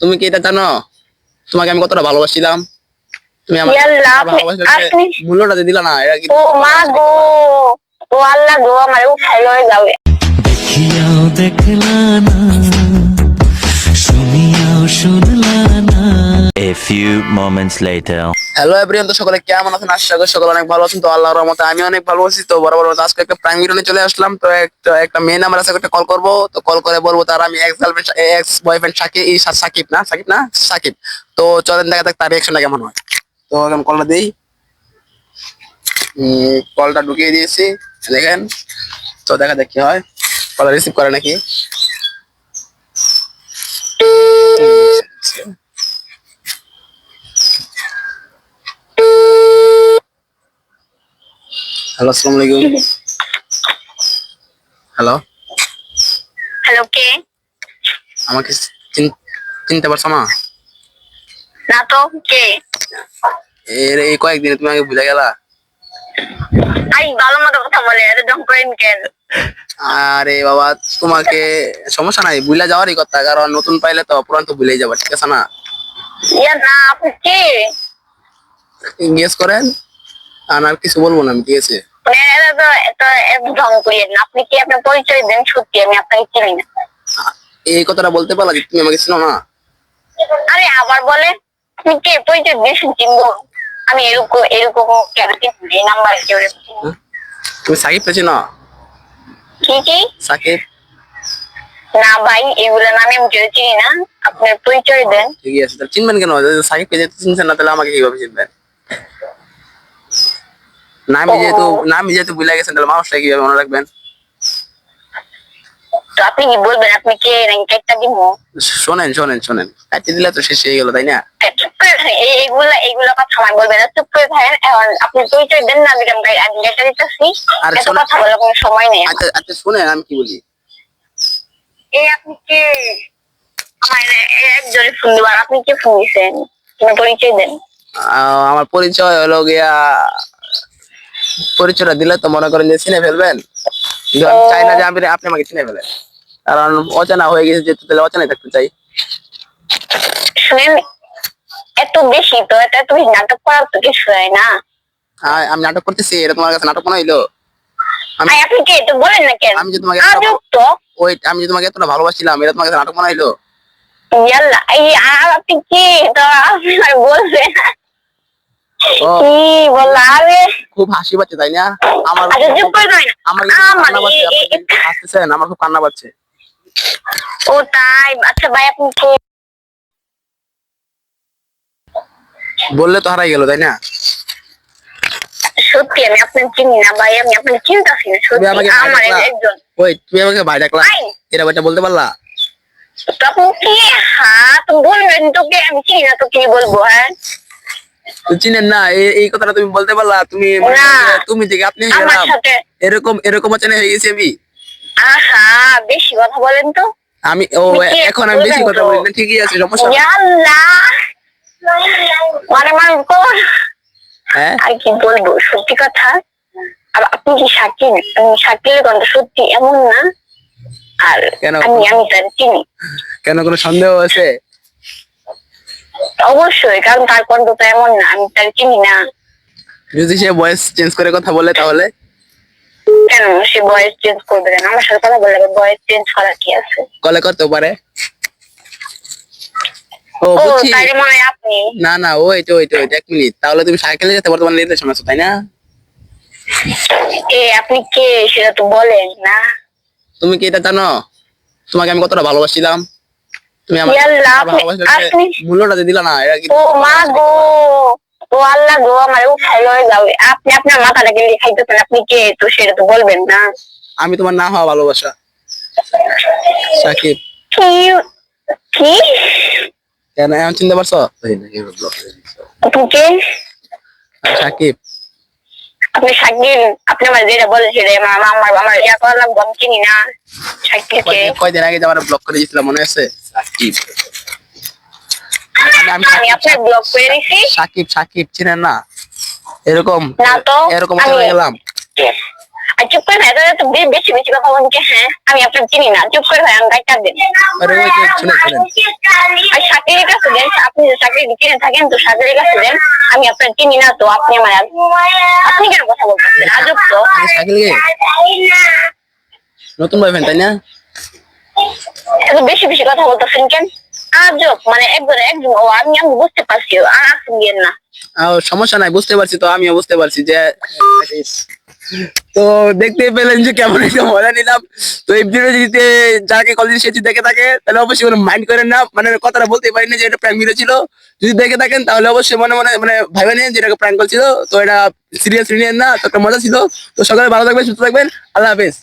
তুমি কি এটা জানো তোমাকে আমি কতটা ভালোবাসছিলাম? তুমি আমার ইয়াল্লাহ, আমার ভালোবাসার আপনি মূল্যটা দিয়ে দিলা না, এটা কি? ও মা গো, ও আল্লাহ গো, আমার উঠাই লয়ে যাবে। দেখিয়াও দেখলা না, শুনিয়াও শুনলা না। A few moments later. Hello everyone, তো সকলে কেমন আছেন? আশা করি সকলে অনেক ভালো আছেন। তো আল্লাহর রহমতে আমি অনেক ভালো আছি। তো বরাবর মতো আজকে একটা প্রাইম ভিডিও নিয়ে চলে আসলাম। তো একটা মেয়ে নাম্বার আছে, একটা কল করবো। তো কল করে বলবো তার আমি ex girlfriend, ex boyfriend Sakib না, সাকিব। তো চলেন দেখা যাক তার রিঅ্যাকশনটা কেমন হয়। তো আমি কলটা দিই। কলটা ঢুকিয়ে দিয়েছি, দেখেন। তো দেখা যাক কি হয়, কলটা রিসিভ করে নাকি। হ্যালো, আসসালামু আলাইকুম। হ্যালো, হ্যালো, কে? আমাকে চিনতে পারছো না? না তো, কে? এই কয়েকদিনে তুমি আমাকে ভুলে গেলা। আরে ভালো মতো কথা বলে, এত দম করেন কেন? আরে বাবা, তোমাকে সমস্যা নাই, ভুলে যাওয়ারই কথা, কারণ নতুন পাইলে তো পুরান তো ভুলেই যাবা, ঠিক আছে না? ইয়া না, আপনি কে? গেস করেন, আর কিছু বলবো না আমি, ঠিক আছে? মানে এত ঢং করিয়েন না। আপনি কি আপনার পরিচয় দেন? সত্যি আমি আপনাকে চিনি না। এই কথাটা বলতে পারলা যে তুমি আমাকে চিনো না? আরে আবার বলে, আপনি কে? পরিচয় দিয়েছেন চিনবো? আমি এরকম এরকম কেন চিনবো? এই নাম্বার কেউ? হ্যাঁ? তুমি সাকিবকে চিনো? কি? সাকিব? না ভাই, এগুলো নামে আমি কেউ চিনি না। আপনার পরিচয় দেন। ঠিক আছে, তাহলে চিনবেন কেন? সাকিবকে যেহেতু চিনছেন না, তাহলে আমাকে কিভাবে চিনবেন? নামই যেহেতু ভুলে গেছেন, তাহলে মানুষটা কিভাবে মনে রাখবেন? তো আপনি কি বলবেন আপনি কে, নাকি কেকটা দিব? শোনেন, কাটিয়ে দিলে তো শেষ হয়ে গেল, তাই না? চুপ করে থাকেন, এইগুলা কথা আমার বলবেন না। চুপ করে থাকেন। এখন আপনি পরিচয় দেন না, আমি লেটার দিতেছি। আরে এত শোনেন, কথা বলার কোনো সময় নেই আমার। আচ্ছা শোনেন, আমি কি বলি। আপনি কে? আমার একজনে ফোন দিবার, আপনি কে ফোন দিচ্ছেন? আপনার পরিচয় দেন। আমার পরিচয় হলো গিয়া, পরিচয়টা দিলে তো মনে করেন যে চিনে ফেলবেন, কিন্তু আমি চাই না যে আপনি আমাকে চিনে ফেলেন, কারণ অচেনা হয়ে গেছে যেহেতু, তাহলে অচেনাই থাকতে চাই। শুনেন, এত বেশি তো এত বেশি নাটক করার তো কিছু হয় না। আমি নাটক করতেছি, এটা তোমার কাছে নাটক মনে হইলো? আপনি কে তো বলেন না কেন? আমি যে তোমাকে আজব তো। আমি যে তোমাকে এতটা ভালোবাসছিলাম, এটা তোমার কাছে নাটক মনে হইলো? ইয়াল্লা, আর আপনি কি তো আপনি আর বলবেন? ও, কি বললা? আরে খুব হাসি পাচ্ছে তাই না? আমার আচ্ছা, চুপ করে দাঁড়ান। আমার কিন্তু কান্না পাচ্ছে, আপনি কিন্তু হাসতেছেন, আমার খুব কান্না পাচ্ছে। ও তাই? আচ্ছা ভাই, আপনি কে? বললে তো হারাই গেল, তাই না? সত্যি আমি আপনাকে চিনি না ভাই, আমি আপনাকে চিন্তাছি না। তুমি সত্যি আমাকে ভাই আমার ডাকলা? একজন। তুমি আমাকে ভাই ডাকলা? ভাই, এটা বইটা বলতে পারলা? তো আপনি কি? হ্যাঁ, তো বলবেন তোকে, আমি চিনি না তো কি বলবো? হ্যাঁ, তো চিনেন না, এই কথাটা তুমি বলতে পারলা? না, তুমি থেকে আপনি হয়ে আমার গেলাম, সাথে। এরকম অচেনা হয়ে গেছি আমি। আহা, বেশি কথা বলেন তো। আপনি কি এখন আমি বেশি বলবেন কথা তো? বলি না, ঠিকই আছে, সমস্যা নেই। ইয়াল্লাহ, মানে মানে কোন? হ্যাঁ, আর কি বলবো, সত্যি কথা। আর আপনি কি শাকিল? শাকিলের গন্ধ সত্যি এমন না। আর কেন? আমি তার চিনি। কেন, কোনো সন্দেহ আছে? অবশ্যই, কারণ তার কণ্ঠ তো এমন না, আমি তার চিনি না। যদি সে ভয়েস চেঞ্জ করে কথা বলে, তাহলে? কেন সে ভয়েস চেঞ্জ করবে? কেন? আমার সাথে কথা বললে ভয়েস চেঞ্জ করার কি আছে? কলে করতেও পারে। ও, ও বুঝছি। তাই মনে হয় আপনি। না, ওইটা 1 মিনিট, তাহলে তুমি সাইকেলে যেতে বর্তমানে রিলেশন আছো, তাই না? আপনি কে সেটা তো বলেন না। তুমি কি এটা জানো তোমাকে আমি কতটা ভালোবাসছিলাম? তুমি আমার ইয়াল্লাহ, ভালোবাসার আপনি মূল্যটা দিয়ে দিলা না, এটা কি? ও মা গো, ও আল্লাহ গো, আমার উঠাই লয়ে যাবে। আপনি আপনার মাথাটাকে লিখাইতেছেন। আপনি কে তো সেটা তো বলবেন না। আমি তোমার না হওয়া ভালোবাসা, সাকিব। কি? কি? কেন, এখন চিনতে পারছো? আপনি কে? আমি সাকিব। আপনি শাকিল? আপনি আমার যেটা বলেন সেটা আমার ইয়া করলাম, আমি চিনি না শাকিলকে। কয়দিন আগে যে আমার ব্লক করে দিয়েছিলাম, মনে আছে? সাকিব। আমি আমি আপনার ব্লক করে দিছি? সাকিব চিনেন না? এরকম না তো। এরকম আমি চলে গেলাম। আর চুপ করে ভাই, তো বেশি বেশি কথা বলুন কি? হ্যাঁ, আমি আপনার চিনি না। চুপ করে ভাই, আমি গাইটা দেন। আরে ওই তো, শুনেন। আর শাকিল চাকরি চিনে থাকেন তো সাগরের কাছে দেন, আমি আপনার চিনি না তো আপনি আমার আপনি কেন কথা বলতেছেন? আজব তো। শাকিলকে নতুন বয়ফ্রেন্ড তাই না? এত বেশি বেশি কথা বলতেছেন কেন? আজব, মানে একজন একজন ও আমি বুঝতে পারছি, আর আপনি গিয়েন না। সমস্যা নাই, বুঝতে পারছি, তো আমিও বুঝতে পারছি যে তো দেখতে পেলেন যে কেমন একটা মজা নিলাম। তো এই ভিডিও যদি যাকে কল দিন সে যদি দেখে থাকে তাহলে অবশ্যই কোনো মাইন্ড করেন না, মানে কথাটা বলতে পারি না যে এটা প্র্যাঙ্ক ভিডিও ছিল। যদি দেখে থাকেন তাহলে অবশ্যই মনে মনে মানে ভাইবা নিন যে এটা প্র্যাঙ্ক কল ছিল, তো এটা সিরিয়াসলি নিয়েন না, তো একটা মজা ছিল। তো সকালে ভালো থাকবেন, সুস্থ থাকবেন, আল্লাহ হাফেজ।